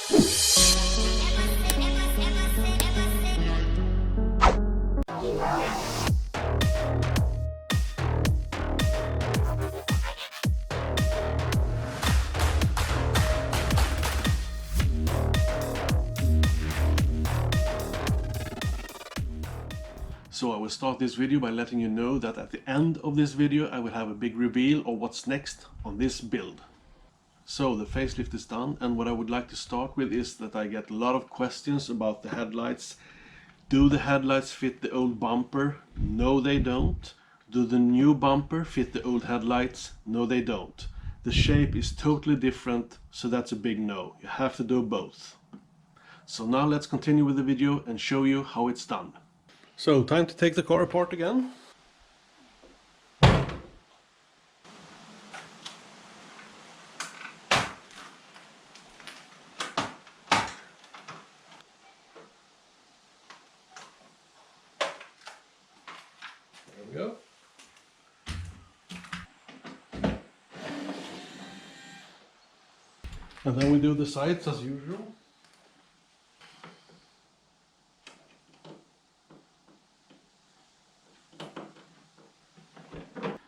So I will start this video by letting you know that at the end of this video I will have a big reveal of what's next on this build. So the facelift is done, and what I would like to start with is that I get a lot of questions about the headlights. Do the headlights fit the old bumper? No, they don't. Do the new bumper fit the old headlights? No, they don't. The shape is totally different, so that's a big no. You have to do both. So now let's continue with the video and show you how it's done. So time to take the car apart again. There we go. And then we do the sides as usual.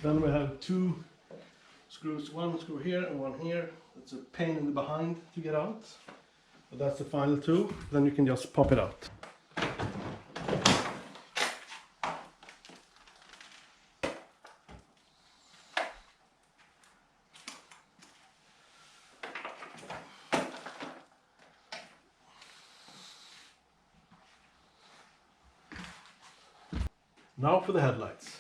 Then we have two screws, one screw here and one here. It's a pain in the behind to get out. But that's the final two. Then you can just pop it out. Now for the headlights.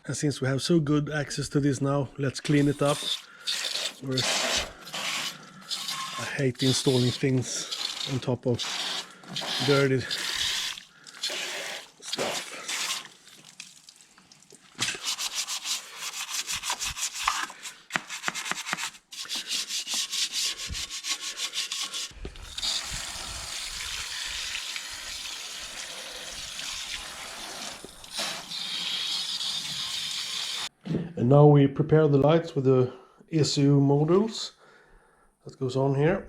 And since we have so good access to this now, let's clean it up. I hate installing things on top of dirty stuff. And now we prepare the lights with the ECU modules that goes on here.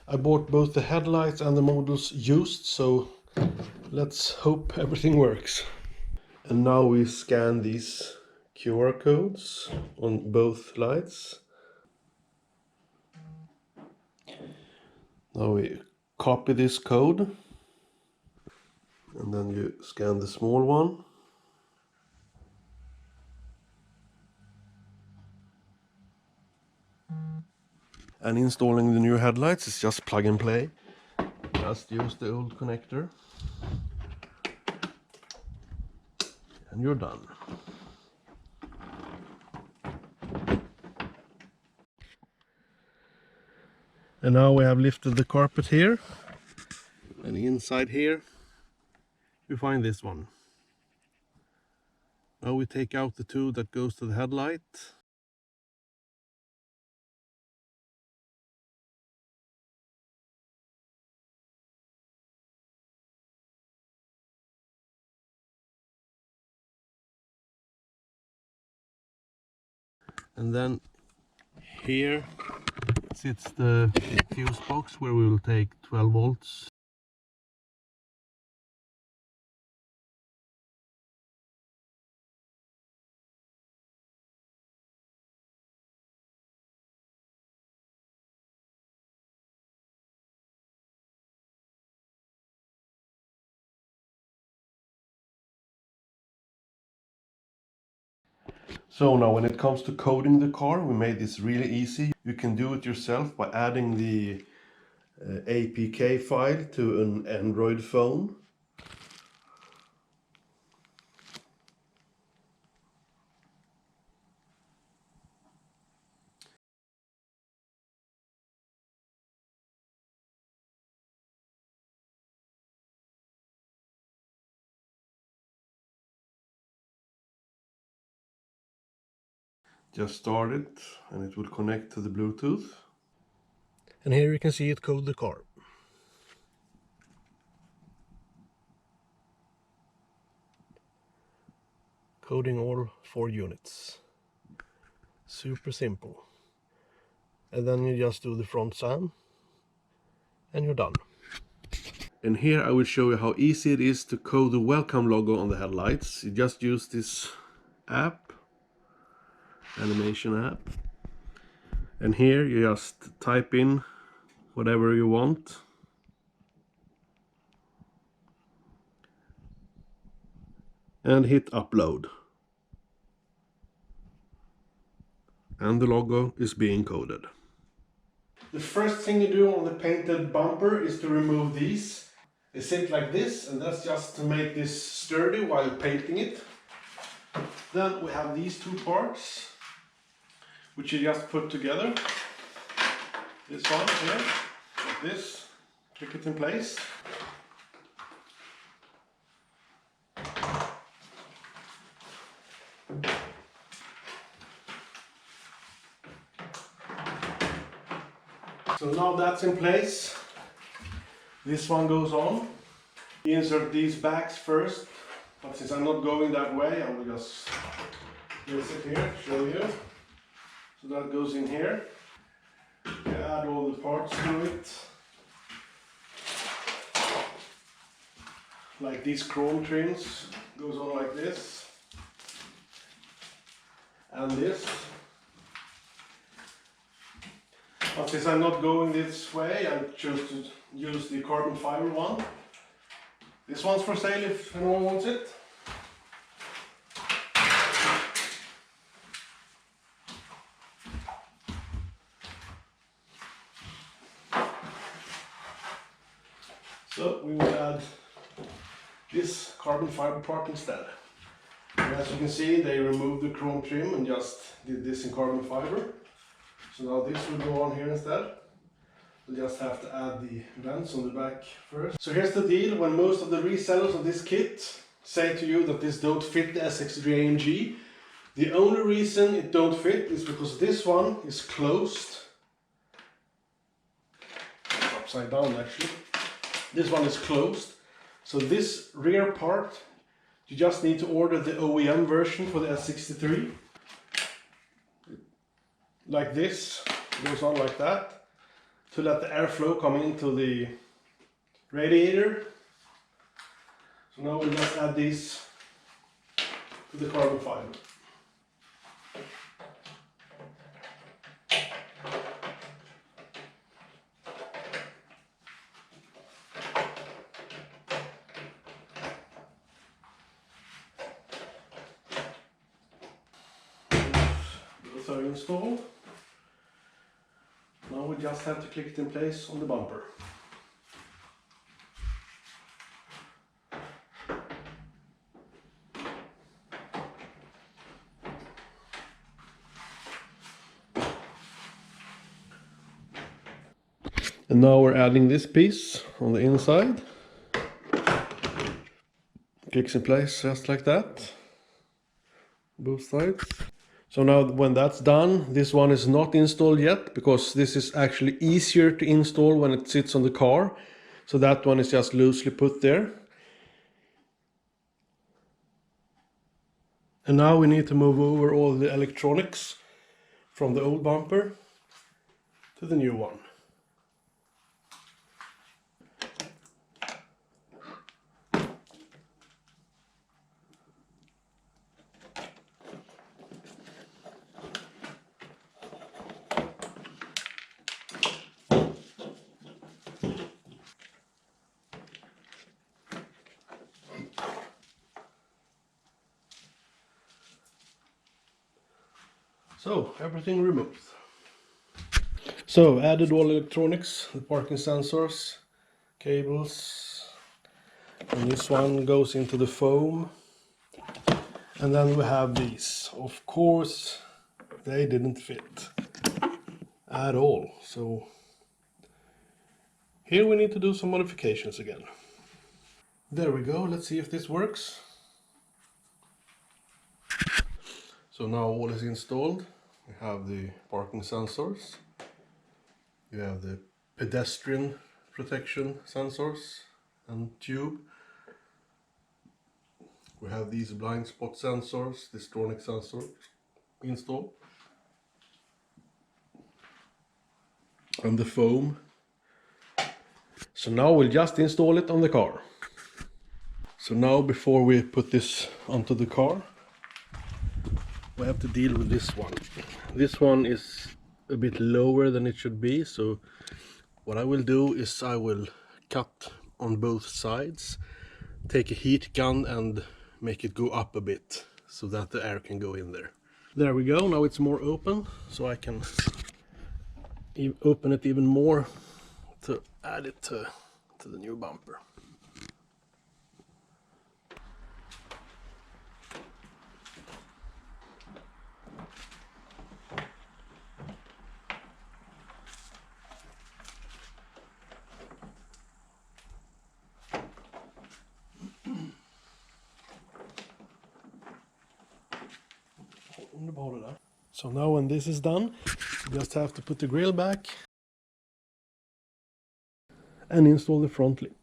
I bought both the headlights and the modules used, so let's hope everything works. And now we scan these QR codes on both lights. Now we copy this code, and then you scan the small one. And installing the new headlights is just plug and play. Just use the old connector. And you're done. And now we have lifted the carpet here. And inside here you find this one. Now we take out the two that goes to the headlight. And then here sits the fuse box where we will take 12 volts. So now when it comes to coding the car, we made this really easy. You can do it yourself by adding the APK file to an Android phone. Just start it and it will connect to the Bluetooth. And here you can see it code the car. Coding all 4 units. Super simple. And then you just do the front SAM and you're done. And here I will show you how easy it is to code the welcome logo on the headlights. You just use this app, animation app. And here you just type in whatever you want. And hit upload. And the logo is being coded. The first thing you do on the painted bumper is to remove these. They sit like this, and that's just to make this sturdy while painting it. Then we have these 2 parts, which you just put together. This one here, like this, click it in place. So now that's in place, this one goes on. You insert these backs first, but since I'm not going that way, I will just place it here, show you. So that goes in here. You add all the parts to it. Like these chrome trims, goes on like this. And this. But since I'm not going this way, I chose to use the carbon fiber one. This one's for sale if anyone wants it. So we will add this carbon fiber part instead. And as you can see, they removed the chrome trim and just did this in carbon fiber. So now this will go on here instead. We'll just have to add the vents on the back first. So here's the deal. When most of the resellers of this kit say to you that this don't fit the S63 AMG, the only reason it don't fit is because this one is closed. Upside down actually. This one is closed. So this rear part, you just need to order the OEM version for the S63. Like this, it goes on like that, to let the airflow come into the radiator. So now we just add these to the carbon fiber. Those are installed. Now we just have to click it in place on the bumper. And now we're adding this piece on the inside. Clicks in place just like that. Both sides. So now when that's done, this one is not installed yet because this is actually easier to install when it sits on the car. So that one is just loosely put there. And now we need to move over all the electronics from the old bumper to the new one. So everything removed. So added all electronics, the parking sensors, cables, and this one goes into the foam. And then we have these. Of course, they didn't fit at all. So here we need to do some modifications again. There we go. Let's see if this works. So now all is installed. We have the parking sensors. You have the pedestrian protection sensors and tube. We have these blind spot sensors, this Stronic sensor installed. And the foam. So now we'll just install it on the car. So now before we put this onto the car, we have to deal with this one. This one is a bit lower than it should be, so what I will do is I will cut on both sides, take a heat gun and make it go up a bit so that the air can go in there. There we go, now it's more open, so I can open it even more to add it to the new bumper. So now when this is done, you just have to put the grill back and install the front lip.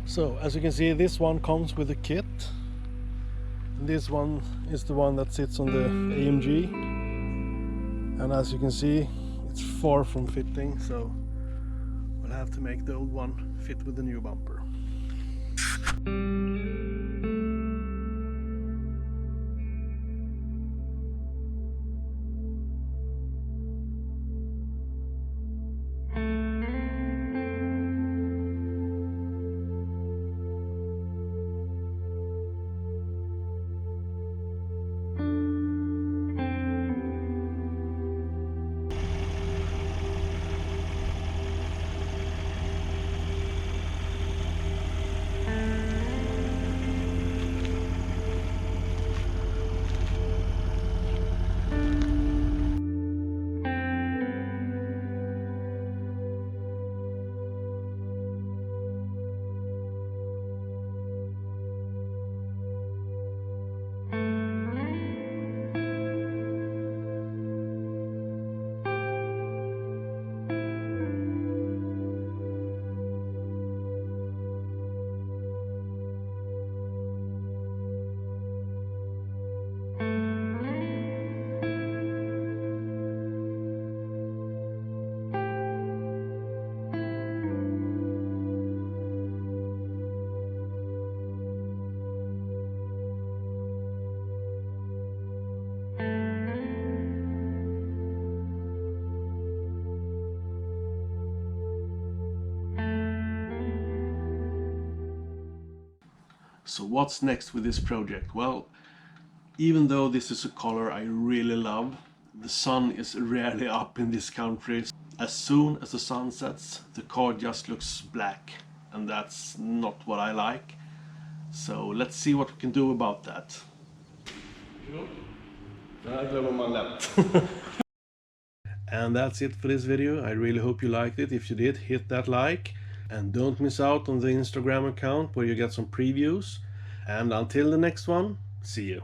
So as you can see, this one comes with a kit. This one is the one that sits on the AMG, and as you can see, it's far from fitting, so we'll have to make the old one fit with the new bumper. So what's next with this project? Well, even though this is a color I really love, the sun is rarely up in this country. As soon as the sun sets, the car just looks black, and that's not what I like. So let's see what we can do about that. And that's it for this video. I really hope you liked it. If you did, hit that like. And don't miss out on the Instagram account where you get some previews. And until the next one, see you.